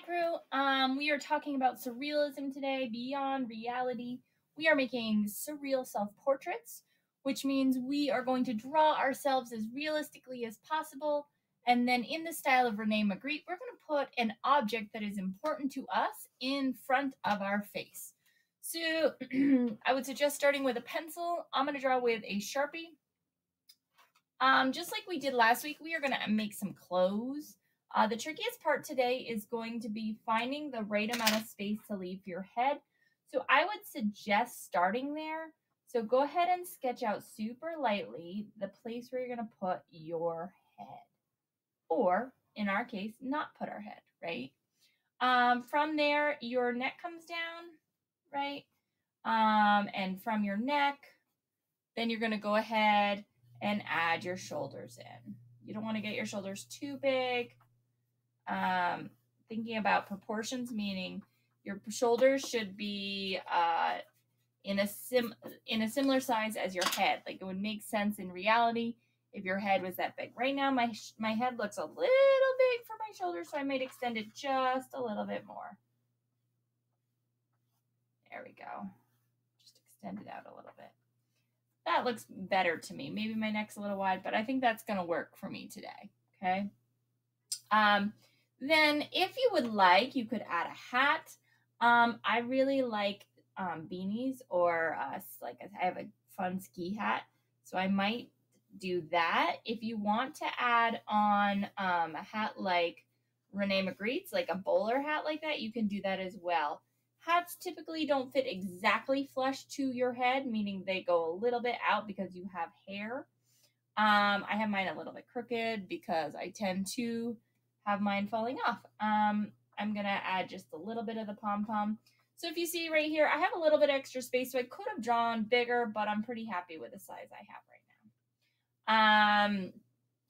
crew. We are talking about surrealism today, beyond reality. We are making surreal self-portraits, which means we are going to draw ourselves as realistically as possible. And then in the style of Rene Magritte, we're going to put an object that is important to us in front of our face. So I would suggest starting with a pencil. I'm going to draw with a Sharpie. Just like we did last week, we are going to make some clothes. The trickiest part today is going to be finding the right amount of space to leave your head. So I would suggest starting there. So go ahead and sketch out super lightly the place where you're going to put your head. Or, in our case, not put our head, right? From there, your neck comes down, right? And from your neck, then you're going to go ahead and add your shoulders in. You don't want to get your shoulders too big. Thinking about proportions, meaning your shoulders should be in a similar size as your head. Like it would make sense in reality if your head was that big. Right now, my head looks a little big for my shoulders, so I might extend it just a little bit more. There we go. Just extend it out a little bit. That looks better to me. Maybe my neck's a little wide, but I think that's going to work for me today. Okay. Then if you would like, you could add a hat. I really like beanies, or like I have a fun ski hat, so I might do that. If you want to add on a hat like Rene Magritte's, like a bowler hat like that, you can do that as well. Hats typically don't fit exactly flush to your head, meaning they go a little bit out because you have hair. I have mine a little bit crooked because I tend to have mine falling off. I'm going to add just a little bit of the pom-pom. So if you see right here, I have a little bit extra space, so I could have drawn bigger, but I'm pretty happy with the size I have right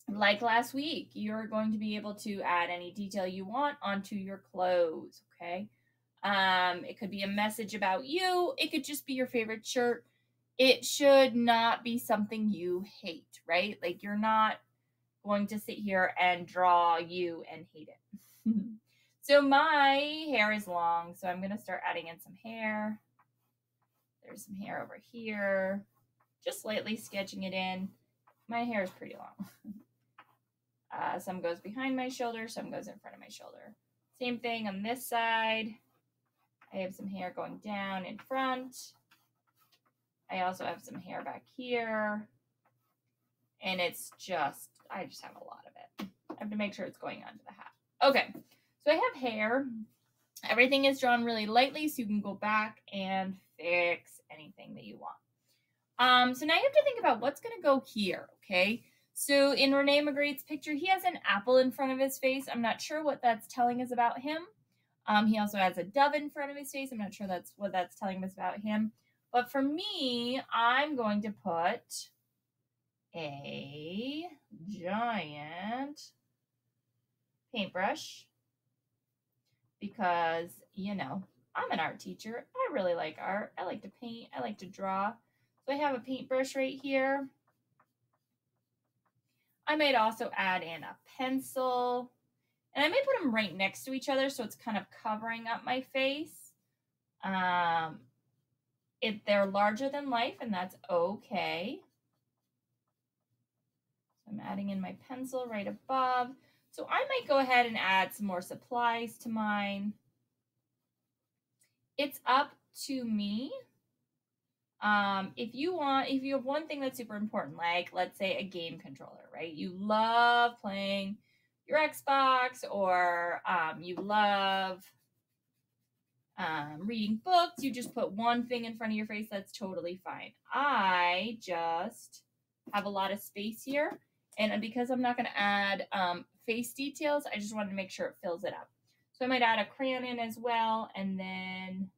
now. Like last week, you're going to be able to add any detail you want onto your clothes, okay? It could be a message about you. It could just be your favorite shirt. It should not be something you hate, right? Like you're not going to sit here and draw you and hate it. So my hair is long, so I'm going to start adding in some hair. There's some hair over here. Just lightly sketching it in. My hair is pretty long. Some goes behind my shoulder, some goes in front of my shoulder. Same thing on this side. I have some hair going down in front. I also have some hair back here. And it's just, I just have a lot of it. I have to make sure it's going onto the hat. Okay, so I have hair. Everything is drawn really lightly, so you can go back and fix anything that you want. So now you have to think about what's going to go here, okay? So in Rene Magritte's picture, he has an apple in front of his face. I'm not sure what that's telling us about him. He also has a dove in front of his face. I'm not sure that's what that's telling us about him. But for me, I'm going to put a giant paintbrush because, you know, I'm an art teacher. I really like art. I like to paint. I like to draw. So I have a paintbrush right here. I might also add in a pencil. And I may put them right next to each other so it's kind of covering up my face. They're larger than life, and that's okay. So I'm adding in my pencil right above. So I might go ahead and add some more supplies to mine. It's up to me. If you have one thing that's super important, like let's say a game controller, right? You love playing your Xbox, or you love reading books, you just put one thing in front of your face, that's totally fine. I just have a lot of space here, and because I'm not going to add face details, I just wanted to make sure it fills it up. So I might add a crayon in as well, and then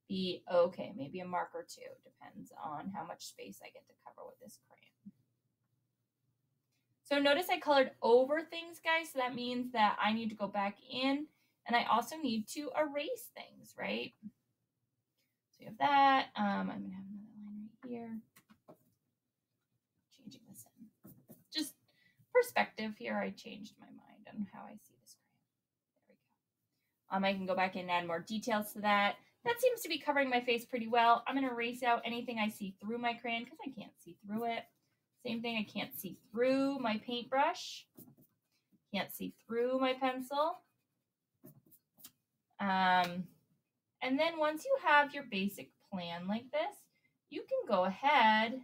maybe a marker too. Depends on how much space I get to cover with this crayon. So notice I colored over things, guys. So that means that I need to go back in, and I also need to erase things, right? So you have that. I'm going to have another line right here. Changing this in. Just perspective here. I changed my mind on how I see this crayon. There we go. I can go back and add more details to that. That seems to be covering my face pretty well. I'm going to erase out anything I see through my crayon because I can't see through it. Same thing, I can't see through my paintbrush. Can't see through my pencil. And then once you have your basic plan like this, you can go ahead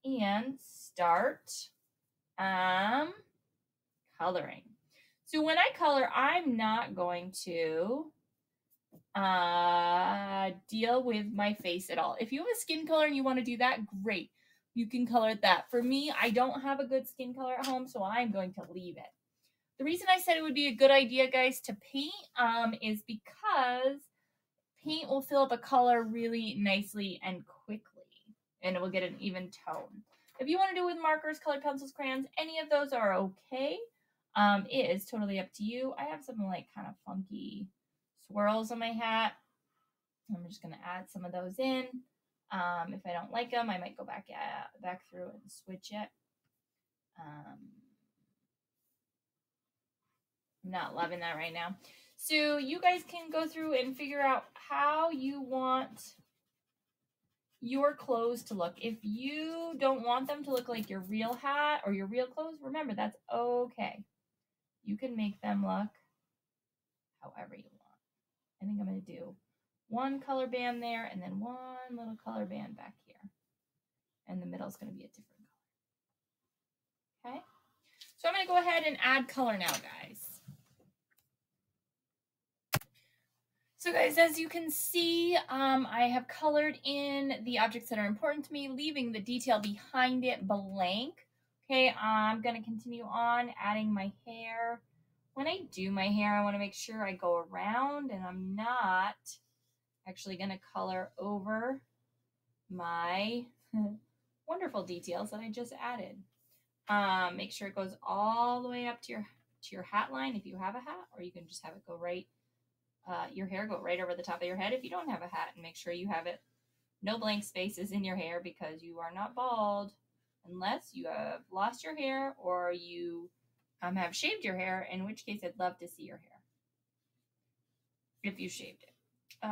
and start coloring. So when I color, I'm not going to deal with my face at all. If you have a skin color and you want to do that, great. You can color that. For me, I don't have a good skin color at home, so I'm going to leave it. The reason I said it would be a good idea, guys, to paint is because paint will fill up a color really nicely and quickly, and it will get an even tone. If you want to do it with markers, colored pencils, crayons, any of those are okay. It is totally up to you. I have some like kind of funky swirls on my hat. I'm just going to add some of those in. If I don't like them, I might go back through and switch it. I'm not loving that right now. So you guys can go through and figure out how you want your clothes to look. If you don't want them to look like your real hat or your real clothes, remember, that's okay. You can make them look however you want. I think I'm going to do one color band there and then one little color band back here. And the middle is going to be a different color. Okay? So I'm going to go ahead and add color now, guys. So guys, as you can see, I have colored in the objects that are important to me, leaving the detail behind it blank. Okay, I'm going to continue on adding my hair. When I do my hair, I want to make sure I go around and I'm not actually going to color over my wonderful details that I just added. Make sure it goes all the way up to your hat line if you have a hat, or you can just have it go right your hair go right over the top of your head if you don't have a hat, and make sure you have it no blank spaces in your hair because you are not bald unless you have lost your hair or you have shaved your hair, in which case I'd love to see your hair if you shaved it. So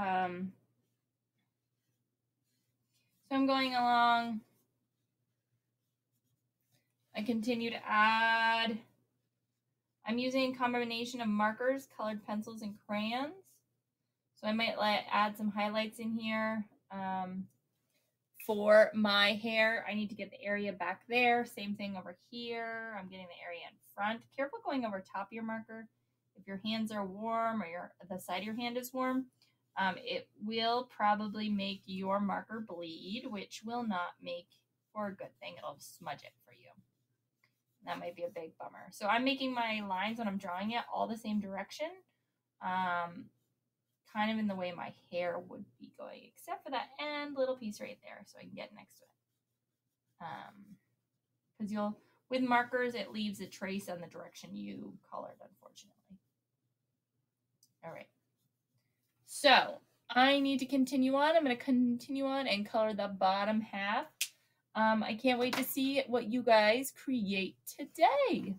I'm going along. I continue to add. I'm using a combination of markers, colored pencils, and crayons. So I might add some highlights in here. For my hair, I need to get the area back there. Same thing over here. I'm getting the area in front. Careful going over top of your marker. If your hands are warm or the side of your hand is warm, it will probably make your marker bleed, which will not make for a good thing. It'll smudge it for you. That might be a big bummer. So I'm making my lines when I'm drawing it all the same direction, kind of in the way my hair would be going, except for that end little piece right there so I can get next to it. Because with markers, it leaves a trace on the direction you colored, unfortunately. All right. So I need to continue on. I'm going to continue on and color the bottom half. I can't wait to see what you guys create today.